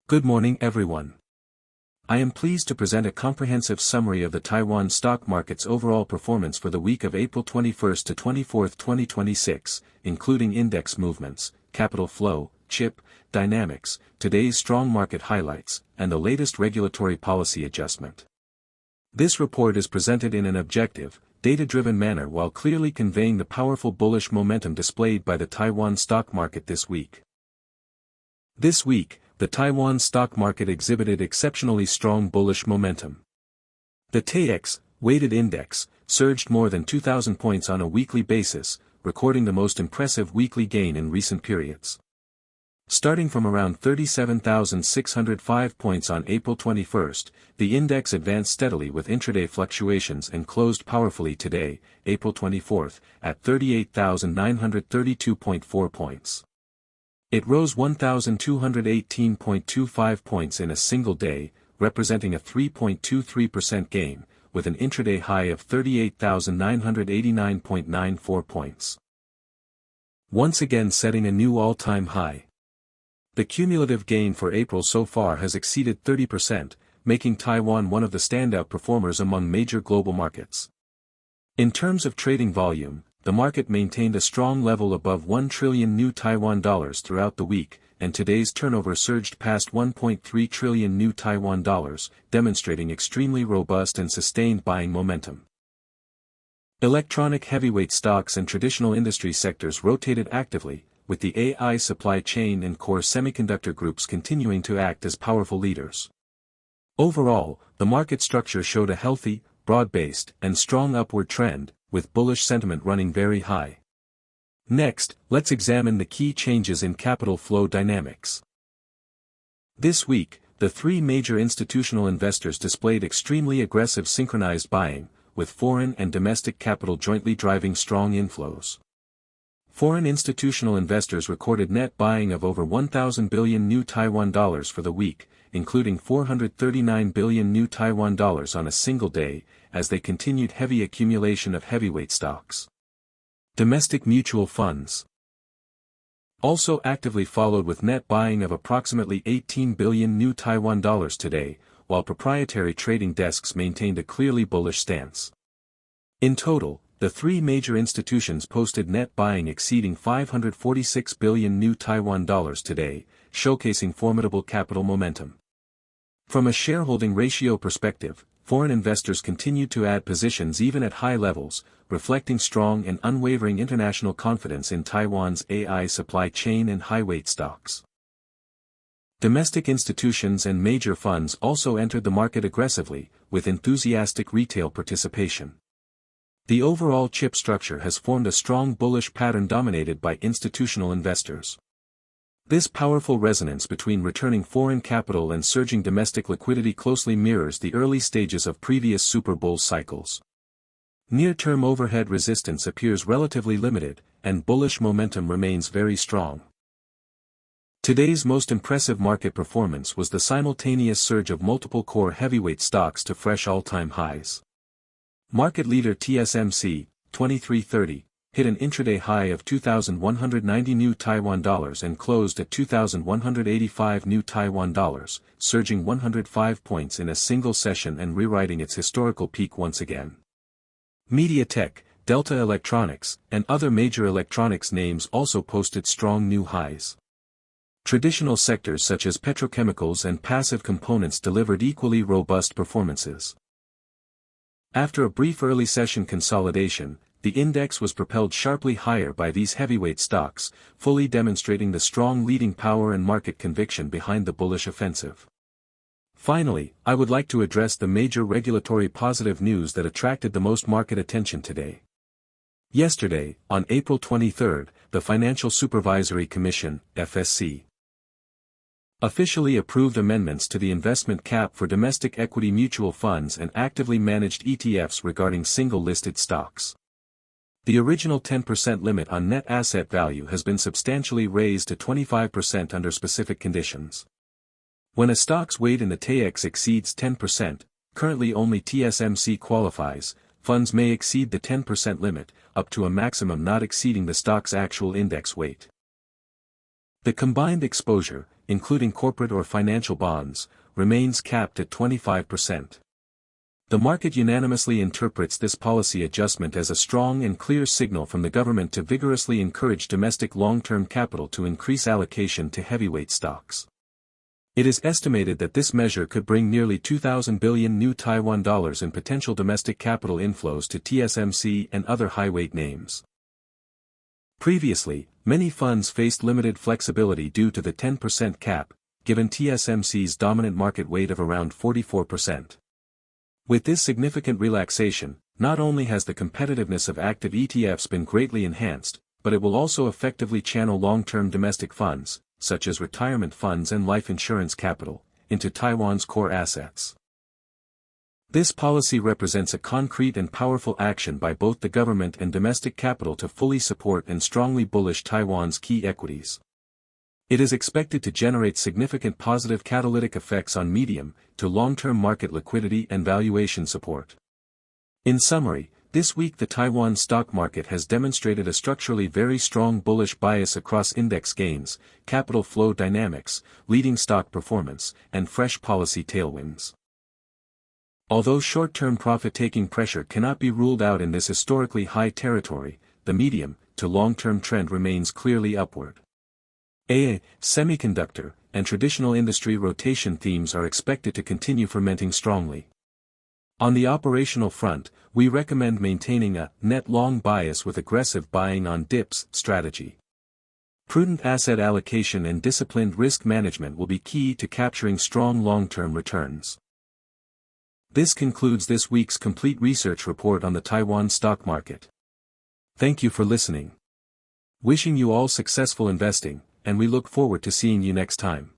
Good morning everyone. I am pleased to present a comprehensive summary of the Taiwan stock market's overall performance for the week of April 21 to 24, 2026, including index movements, capital flow, chip, dynamics, today's strong market highlights, and the latest regulatory policy adjustment. This report is presented in an objective, data-driven manner while clearly conveying the powerful bullish momentum displayed by the Taiwan stock market this week. This week, the Taiwan stock market exhibited exceptionally strong bullish momentum. The Taiex, weighted index, surged more than 2,000 points on a weekly basis, recording the most impressive weekly gain in recent periods. Starting from around 37,605 points on April 21, the index advanced steadily with intraday fluctuations and closed powerfully today, April 24, at 38,932.4 points. It rose 1,218.25 points in a single day, representing a 3.23% gain, with an intraday high of 38,989.94 points. Once again setting a new all-time high. The cumulative gain for April so far has exceeded 30%, making Taiwan one of the standout performers among major global markets. In terms of trading volume, the market maintained a strong level above 1 trillion new Taiwan dollars throughout the week, and today's turnover surged past 1.3 trillion new Taiwan dollars, demonstrating extremely robust and sustained buying momentum. Electronic heavyweight stocks and traditional industry sectors rotated actively, with the AI supply chain and core semiconductor groups continuing to act as powerful leaders. Overall, the market structure showed a healthy, broad-based, and strong upward trend, with bullish sentiment running very high. Next, let's examine the key changes in capital flow dynamics. This week, the three major institutional investors displayed extremely aggressive synchronized buying, with foreign and domestic capital jointly driving strong inflows. Foreign institutional investors recorded net buying of over 1,000 billion new Taiwan dollars for the week, including 439 billion new Taiwan dollars on a single day, as they continued heavy accumulation of heavyweight stocks. Domestic mutual funds also actively followed with net buying of approximately 18 billion new Taiwan dollars today, while proprietary trading desks maintained a clearly bullish stance. In total, the three major institutions posted net buying exceeding 546 billion new Taiwan dollars today, showcasing formidable capital momentum. From a shareholding ratio perspective, foreign investors continued to add positions even at high levels, reflecting strong and unwavering international confidence in Taiwan's AI supply chain and high-weight stocks. Domestic institutions and major funds also entered the market aggressively, with enthusiastic retail participation. The overall chip structure has formed a strong bullish pattern dominated by institutional investors. This powerful resonance between returning foreign capital and surging domestic liquidity closely mirrors the early stages of previous super bull cycles. Near-term overhead resistance appears relatively limited, and bullish momentum remains very strong. Today's most impressive market performance was the simultaneous surge of multiple core heavyweight stocks to fresh all-time highs. Market leader TSMC, 2330, hit an intraday high of 2,190 new Taiwan dollars and closed at 2,185 new Taiwan dollars, surging 105 points in a single session and rewriting its historical peak once again. MediaTek, Delta Electronics, and other major electronics names also posted strong new highs. Traditional sectors such as petrochemicals and passive components delivered equally robust performances. After a brief early session consolidation, the index was propelled sharply higher by these heavyweight stocks, fully demonstrating the strong leading power and market conviction behind the bullish offensive. Finally, I would like to address the major regulatory positive news that attracted the most market attention today. Yesterday, on April 23, the Financial Supervisory Commission, FSC, officially approved amendments to the investment cap for domestic equity mutual funds and actively managed ETFs regarding single-listed stocks. The original 10% limit on net asset value has been substantially raised to 25% under specific conditions. When a stock's weight in the Taiex exceeds 10%, currently only TSMC qualifies, funds may exceed the 10% limit, up to a maximum not exceeding the stock's actual index weight. The combined exposure, including corporate or financial bonds, remains capped at 25%. The market unanimously interprets this policy adjustment as a strong and clear signal from the government to vigorously encourage domestic long-term capital to increase allocation to heavyweight stocks. It is estimated that this measure could bring nearly 2,000 billion new Taiwan dollars in potential domestic capital inflows to TSMC and other high-weight names. Previously, many funds faced limited flexibility due to the 10% cap, given TSMC's dominant market weight of around 44%. With this significant relaxation, not only has the competitiveness of active ETFs been greatly enhanced, but it will also effectively channel long-term domestic funds, such as retirement funds and life insurance capital, into Taiwan's core assets. This policy represents a concrete and powerful action by both the government and domestic capital to fully support and strongly bullish Taiwan's key equities. It is expected to generate significant positive catalytic effects on medium to long-term market liquidity and valuation support. In summary, this week the Taiwan stock market has demonstrated a structurally very strong bullish bias across index gains, capital flow dynamics, leading stock performance, and fresh policy tailwinds. Although short-term profit-taking pressure cannot be ruled out in this historically high territory, the medium to long-term trend remains clearly upward. AI, semiconductor, and traditional industry rotation themes are expected to continue fermenting strongly. On the operational front, we recommend maintaining a net long bias with aggressive buying on dips strategy. Prudent asset allocation and disciplined risk management will be key to capturing strong long-term returns. This concludes this week's complete research report on the Taiwan stock market. Thank you for listening. Wishing you all successful investing, and we look forward to seeing you next time.